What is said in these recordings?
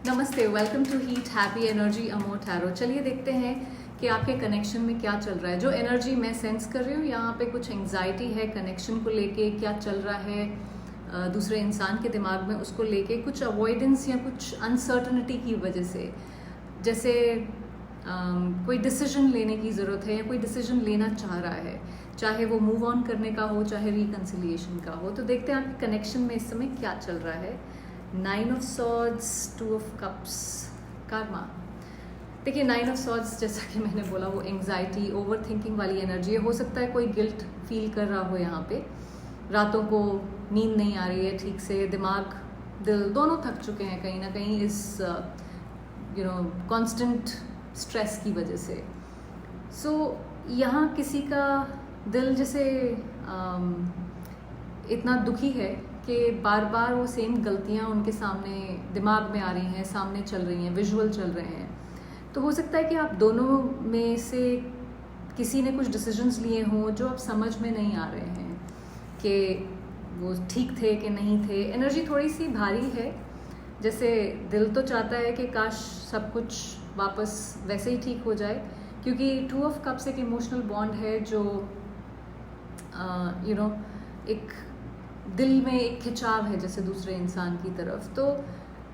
नमस्ते, welcome to heat happy energy अमो tarot. चलिए देखते हैं कि आपके कनेक्शन में क्या चल रहा है। जो एनर्जी मैं सेंस कर रही हूँ यहाँ पे कुछ एंग्जाइटी है कनेक्शन को लेके, क्या चल रहा है दूसरे इंसान के दिमाग में उसको लेके, कुछ अवॉइडेंस या कुछ अनसर्टनिटी की वजह से, जैसे कोई डिसीजन लेने की ज़रूरत है या कोई डिसीजन लेना चाह रहा है, चाहे वो मूव ऑन करने का हो चाहे रिकन्सिलिएशन का हो। तो देखते हैं आपके कनेक्शन में इस समय क्या चल रहा है। 9 of swords, 2 of cups, Karma. देखिए 9 ऑफ सॉर्ड्स, जैसा कि मैंने बोला, वो एंग्जाइटी, ओवर थिंकिंग वाली एनर्जी है। हो सकता है कोई गिल्ट फील कर रहा हो यहाँ पे, रातों को नींद नहीं आ रही है ठीक से, दिमाग दिल दोनों थक चुके हैं कहीं ना कहीं इस कांस्टेंट स्ट्रेस की वजह से। सो यहाँ किसी का दिल जैसे इतना दुखी है कि बार बार वो सेम गलतियाँ उनके सामने दिमाग में आ रही हैं, सामने चल रही हैं, विजुअल चल रहे हैं। तो हो सकता है कि आप दोनों में से किसी ने कुछ डिसीजंस लिए हों जो अब समझ में नहीं आ रहे हैं कि वो ठीक थे कि नहीं थे। एनर्जी थोड़ी सी भारी है, जैसे दिल तो चाहता है कि काश सब कुछ वापस वैसे ही ठीक हो जाए, क्योंकि 2 ऑफ कप्स एक इमोशनल बॉन्ड है जो एक दिल में एक खिंचाव है जैसे दूसरे इंसान की तरफ। तो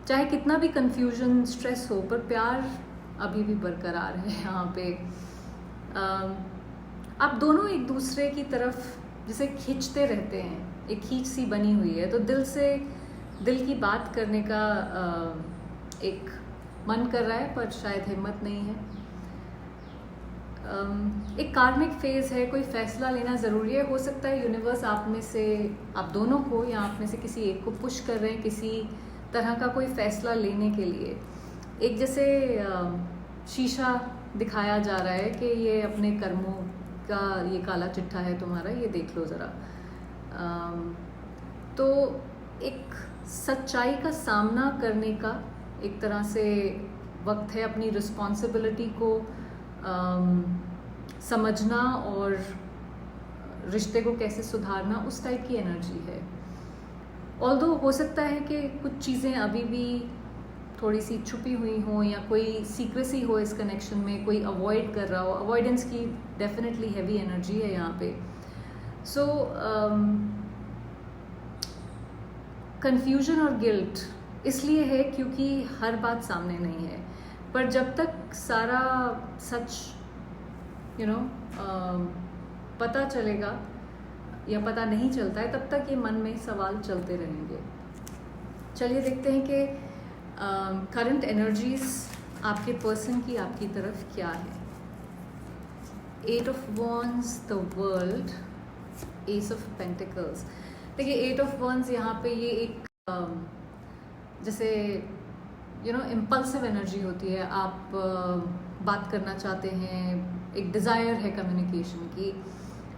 चाहे कितना भी कंफ्यूजन स्ट्रेस हो, पर प्यार अभी भी बरकरार है यहाँ पे। आप दोनों एक दूसरे की तरफ जैसे खींचते रहते हैं, एक खींच सी बनी हुई है। तो दिल से दिल की बात करने का एक मन कर रहा है, पर शायद हिम्मत नहीं है। एक कार्मिक फेज है, कोई फैसला लेना ज़रूरी है। हो सकता है यूनिवर्स आप में से, आप दोनों को या आप में से किसी एक को पुश कर रहे हैं किसी तरह का कोई फैसला लेने के लिए। एक जैसे शीशा दिखाया जा रहा है कि ये अपने कर्मों का ये काला चिट्ठा है तुम्हारा, ये देख लो ज़रा। तो एक सच्चाई का सामना करने का एक तरह से वक्त है, अपनी रिस्पॉन्सिबिलिटी को समझना और रिश्ते को कैसे सुधारना, उस टाइप की एनर्जी है। ऑल्दो हो सकता है कि कुछ चीज़ें अभी भी थोड़ी सी छुपी हुई हों या कोई सीक्रेसी हो इस कनेक्शन में, कोई अवॉइड कर रहा हो। अवॉइडेंस की डेफिनेटली हैवी एनर्जी है यहाँ पे। सो कन्फ्यूजन और गिल्ट इसलिए है क्योंकि हर बात सामने नहीं है, पर जब तक सारा सच पता चलेगा या पता नहीं चलता है, तब तक ये मन में सवाल चलते रहेंगे। चलिए देखते हैं कि करंट एनर्जीज आपके पर्सन की आपकी तरफ क्या है। 8 of wands, the world, S of pentacles. देखिए 8 ऑफ वॉन्ड्स यहाँ पे ये एक जैसे इम्पल्सिव एनर्जी होती है। आप बात करना चाहते हैं, एक डिज़ायर है कम्युनिकेशन की,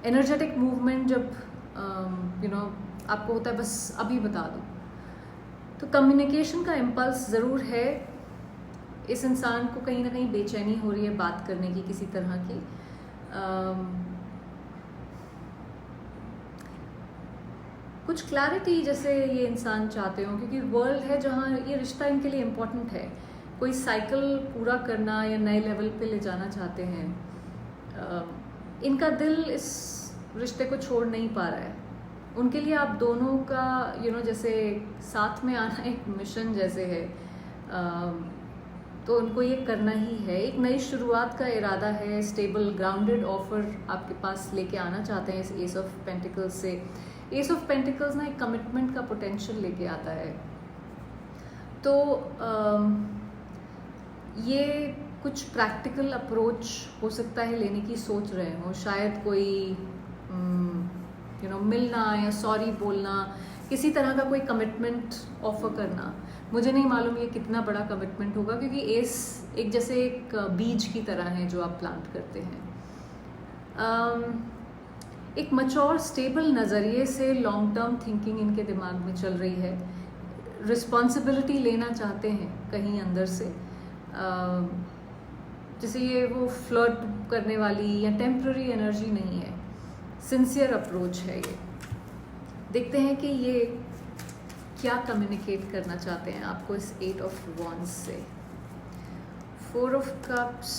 एनर्जेटिक मूवमेंट जब आपको होता है बस अभी बता दो। तो कम्युनिकेशन का इम्पल्स ज़रूर है। इस इंसान को कहीं ना कहीं बेचैनी हो रही है बात करने की किसी तरह की। कुछ क्लैरिटी जैसे ये इंसान चाहते हो, क्योंकि वर्ल्ड है जहाँ ये रिश्ता इनके लिए इम्पोर्टेंट है। कोई साइकिल पूरा करना या नए लेवल पे ले जाना चाहते हैं। इनका दिल इस रिश्ते को छोड़ नहीं पा रहा है। उनके लिए आप दोनों का जैसे साथ में आना एक मिशन जैसे है। तो उनको ये करना ही है। एक नई शुरुआत का इरादा है, स्टेबल ग्राउंडेड ऑफर आपके पास लेके आना चाहते हैं इस एस ऑफ पेंटिकल्स से। एस ऑफ पेंटिकल्स ना एक कमिटमेंट का पोटेंशियल लेके आता है। तो ये कुछ प्रैक्टिकल अप्रोच हो सकता है लेने की सोच रहे हो। शायद कोई मिलना या सॉरी बोलना, किसी तरह का कोई कमिटमेंट ऑफर करना। मुझे नहीं मालूम ये कितना बड़ा कमिटमेंट होगा, क्योंकि एस एक जैसे एक बीज की तरह है जो आप प्लांट करते हैं। एक मैच्योर स्टेबल नज़रिए से लॉन्ग टर्म थिंकिंग इनके दिमाग में चल रही है। रिस्पॉन्सिबिलिटी लेना चाहते हैं कहीं अंदर से। जैसे ये वो फ्लर्ट करने वाली या टेम्प्ररी एनर्जी नहीं है, सिंसियर अप्रोच है ये। देखते हैं कि ये क्या कम्युनिकेट करना चाहते हैं आपको इस 8 ऑफ वॉन्ड्स से। 4 of cups,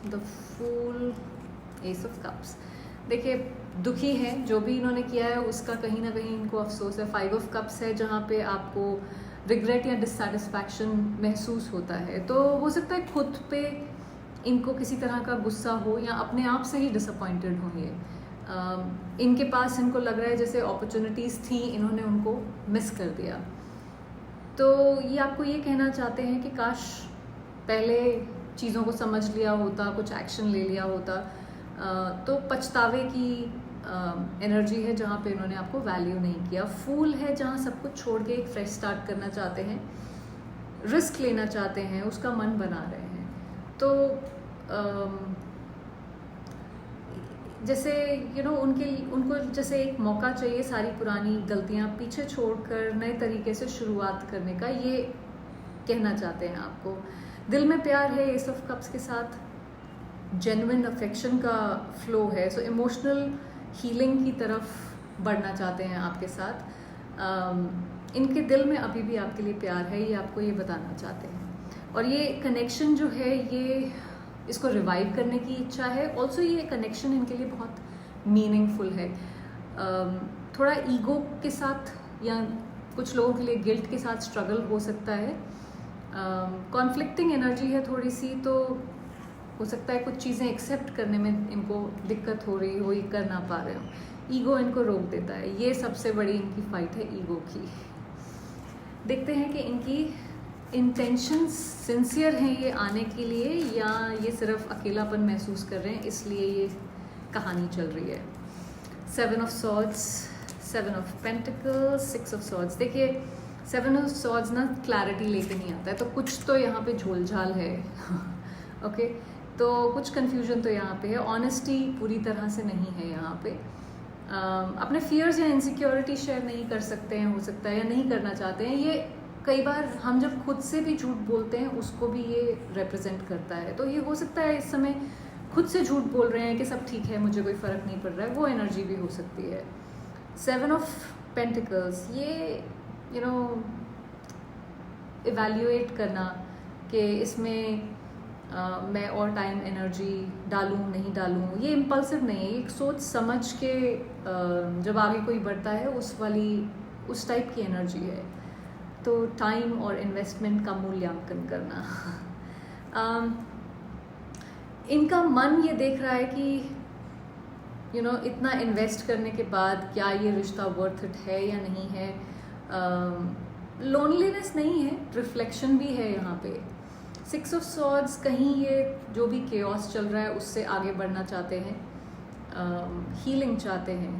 the fool, ace of cups. देखिए दुखी है, जो भी इन्होंने किया है उसका कहीं ना कहीं इनको अफसोस है। 5 ऑफ कप्स है जहाँ पे आपको रिग्रेट या डिससैटिस्फैक्शन महसूस होता है। तो हो सकता है खुद पे इनको किसी तरह का गुस्सा हो या अपने आप से ही डिसअपॉइंटेड हो। ये इनके पास इनको लग रहा है जैसे अपॉर्चुनिटीज़ थी, इन्होंने उनको मिस कर दिया। तो ये आपको ये कहना चाहते हैं कि काश पहले चीज़ों को समझ लिया होता, कुछ एक्शन ले लिया होता। तो पछतावे की एनर्जी है जहाँ पे इन्होंने आपको वैल्यू नहीं किया। फूल है जहाँ सब कुछ छोड़ के एक फ्रेश स्टार्ट करना चाहते हैं, रिस्क लेना चाहते हैं, उसका मन बना रहे हैं। तो जैसे उनको जैसे एक मौका चाहिए सारी पुरानी गलतियाँ पीछे छोड़कर नए तरीके से शुरुआत करने का, ये कहना चाहते हैं आपको। दिल में प्यार है एस ऑफ कप्स के साथ, जेन्युइन अफेक्शन का फ्लो है। सो इमोशनल हीलिंग की तरफ बढ़ना चाहते हैं आपके साथ। इनके दिल में अभी भी आपके लिए प्यार है, ये आपको ये बताना चाहते हैं। और ये कनेक्शन जो है ये इसको रिवाइव करने की इच्छा है। ऑल्सो ये कनेक्शन इनके लिए बहुत मीनिंगफुल है। थोड़ा ईगो के साथ या कुछ लोगों के लिए गिल्ट के साथ स्ट्रगल हो सकता है। कॉन्फ्लिक्टिंग एनर्जी है थोड़ी सी, तो हो सकता है कुछ चीज़ें एक्सेप्ट करने में इनको दिक्कत हो रही हो, ये कर ना पा रहे हो। ईगो इनको रोक देता है, ये सबसे बड़ी इनकी फाइट है ईगो की। देखते हैं कि इनकी इंटेंशंस सिंसियर हैं ये आने के लिए, या ये सिर्फ अकेलापन महसूस कर रहे हैं इसलिए ये कहानी चल रही है। 7 of swords, 7 of pentacles, 6 of swords. देखिए 7 ऑफ सॉर्ड्स ना क्लैरिटी लेके नहीं आता है, तो कुछ तो यहाँ पे झोलझाल है। ओके तो कुछ कन्फ्यूजन तो यहाँ पे है। ऑनेस्टी पूरी तरह से नहीं है यहाँ पे। अपने फियर्स या इनसिक्योरिटी शेयर नहीं कर सकते हैं, हो सकता है, या नहीं करना चाहते हैं। ये कई बार हम जब खुद से भी झूठ बोलते हैं उसको भी ये रिप्रेजेंट करता है। तो ये हो सकता है इस समय खुद से झूठ बोल रहे हैं कि सब ठीक है, मुझे कोई फ़र्क नहीं पड़ रहा है, वो एनर्जी भी हो सकती है। 7 ऑफ पेंटिकल्स, ये इवैल्यूएट करना कि इसमें मैं और टाइम एनर्जी डालूं नहीं डालूं, ये इम्पल्सिव नहीं है, ये सोच समझ के जब आगे कोई बढ़ता है उस टाइप की एनर्जी है। तो टाइम और इन्वेस्टमेंट का मूल्यांकन करना। इनका मन ये देख रहा है कि इतना इन्वेस्ट करने के बाद क्या ये रिश्ता वर्थ इट है या नहीं है। लोनलीनेस नहीं है, रिफ्लेक्शन भी है यहाँ पे। 6 ऑफ सॉर्ड्स, कहीं ये जो भी केओस चल रहा है उससे आगे बढ़ना चाहते हैं, हीलिंग चाहते हैं।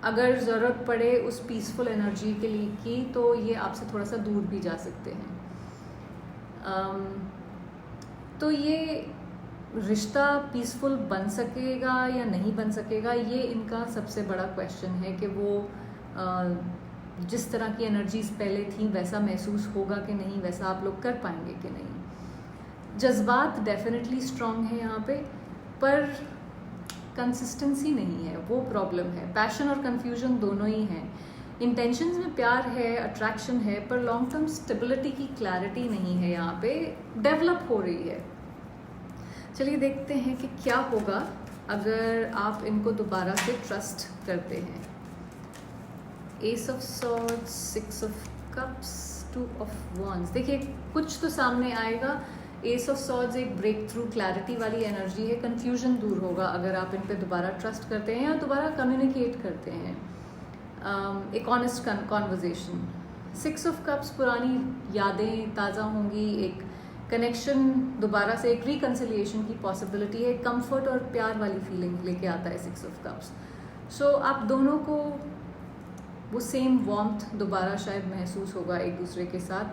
अगर ज़रूरत पड़े उस पीसफुल एनर्जी के लिए की तो ये आपसे थोड़ा सा दूर भी जा सकते हैं। तो ये रिश्ता पीसफुल बन सकेगा या नहीं बन सकेगा, ये इनका सबसे बड़ा क्वेश्चन है कि वो जिस तरह की एनर्जीज पहले थी वैसा महसूस होगा कि नहीं, वैसा आप लोग कर पाएंगे कि नहीं। जज्बात डेफिनेटली स्ट्रांग है यहाँ पे, पर कंसिस्टेंसी नहीं है, वो प्रॉब्लम है। पैशन और कंफ्यूजन दोनों ही हैं। इंटेंशंस में प्यार है, अट्रैक्शन है, पर लॉन्ग टर्म स्टेबिलिटी की क्लैरिटी नहीं है यहाँ पे, डेवलप हो रही है। चलिए देखते हैं कि क्या होगा अगर आप इनको दोबारा से ट्रस्ट करते हैं। S of swords, 6 of cups, 2 of wands. देखिए कुछ तो सामने आएगा। एस ऑफ सॉर्ड्स एक ब्रेक थ्रू क्लैरिटी वाली एनर्जी है, कंफ्यूजन दूर होगा अगर आप इन पे दोबारा ट्रस्ट करते हैं या दोबारा कम्युनिकेट करते हैं। एक ऑनेस्ट कॉन्वर्जेशन। 6 ऑफ कप्स, पुरानी यादें ताज़ा होंगी, एक कनेक्शन दोबारा से, एक रिकन्सिलिएशन की पॉसिबिलिटी है, कंफर्ट और प्यार वाली फीलिंग लेके आता है 6 ऑफ कप्स। सो आप दोनों को वो सेम वार्मथ दोबारा शायद महसूस होगा एक दूसरे के साथ।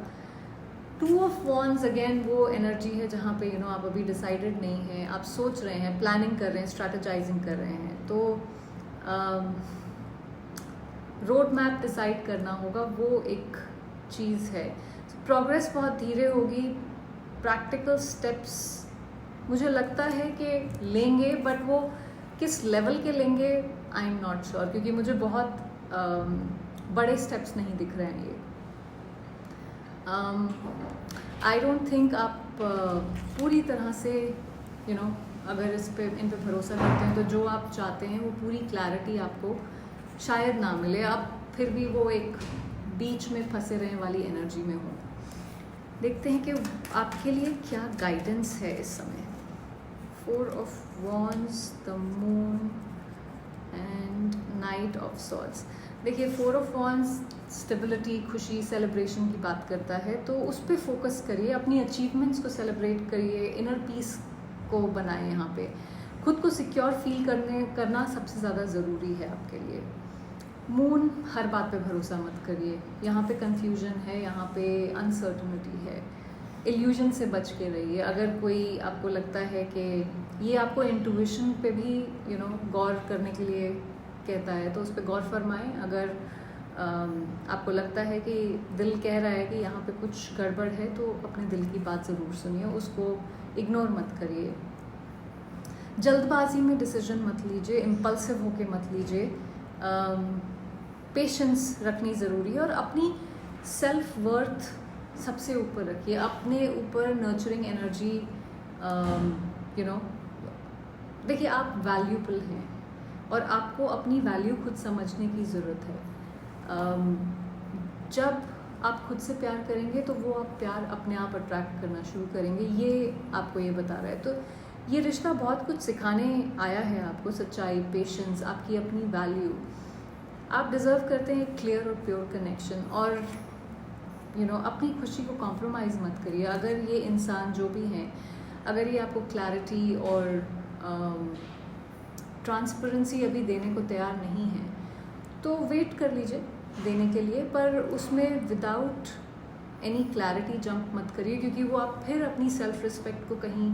2 ऑफ वॉन्ड्स, अगेन वो एनर्जी है जहाँ पे आप अभी डिसाइडेड नहीं हैं, आप सोच रहे हैं, प्लानिंग कर रहे हैं, स्ट्रैटेजाइजिंग कर रहे हैं। तो रोड मैप डिसाइड करना होगा, वो एक चीज़ है। प्रोग्रेस बहुत धीरे होगी, प्रैक्टिकल स्टेप्स मुझे लगता है कि लेंगे, बट वो किस लेवल के लेंगे आई एम नॉट श्योर, क्योंकि मुझे बहुत बड़े स्टेप्स नहीं दिख रहे हैं ये। आई डोंट थिंक आप पूरी तरह से अगर इन पे भरोसा करते हैं तो जो आप चाहते हैं वो पूरी क्लैरिटी आपको शायद ना मिले, आप फिर भी वो एक बीच में फंसे रहने वाली एनर्जी में हो। देखते हैं कि आपके लिए क्या गाइडेंस है इस समय। 4 of Wands, the moon and night of swords. देखिए 4 of Wands स्टेबिलिटी, खुशी, सेलिब्रेशन की बात करता है, तो उस पर फोकस करिए, अपनी अचीवमेंट्स को सेलिब्रेट करिए, इनर पीस को बनाएं। यहाँ पे खुद को सिक्योर फील करना सबसे ज़्यादा ज़रूरी है आपके लिए। मून, हर बात पे भरोसा मत करिए, यहाँ पे कंफ्यूजन है, यहाँ पे अनसर्टनिटी है, इल्यूजन से बच के रहिए। अगर कोई आपको लगता है कि ये आपको इंट्यूशन पे भी गौर करने के लिए कहता है तो उस पर गौर फरमाएं। अगर आपको लगता है कि दिल कह रहा है कि यहाँ पे कुछ गड़बड़ है तो अपने दिल की बात ज़रूर सुनिए, उसको इग्नोर मत करिए। जल्दबाजी में डिसीजन मत लीजिए, इम्पल्सिव होके मत लीजिए, पेशेंस रखनी ज़रूरी है और अपनी सेल्फ वर्थ सबसे ऊपर रखिए, अपने ऊपर नर्चरिंग एनर्जी। देखिए आप वैल्यूबल हैं और आपको अपनी वैल्यू खुद समझने की ज़रूरत है। जब आप खुद से प्यार करेंगे तो वो आप प्यार अपने आप अट्रैक्ट करना शुरू करेंगे, ये आपको ये बता रहा है। तो ये रिश्ता बहुत कुछ सिखाने आया है आपको, सच्चाई, पेशेंस, आपकी अपनी वैल्यू। आप डिज़र्व करते हैं एक क्लियर और प्योर कनेक्शन और अपनी खुशी को कॉम्प्रोमाइज़ मत करिए। अगर ये इंसान जो भी हैं, अगर ये आपको क्लैरिटी और ट्रांसपेरेंसी अभी देने को तैयार नहीं है तो वेट कर लीजिए देने के लिए, पर उसमें विदाउट एनी क्लैरिटी जंप मत करिए, क्योंकि वो आप फिर अपनी सेल्फ रिस्पेक्ट को कहीं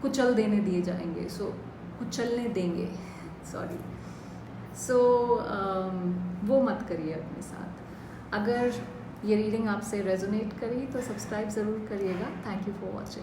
कुचल देने दिए जाएंगे, कुचलने देंगे, सॉरी। वो मत करिए अपने साथ। अगर ये रीडिंग आपसे रेजोनेट करी तो सब्सक्राइब ज़रूर करिएगा। Thank you for watching.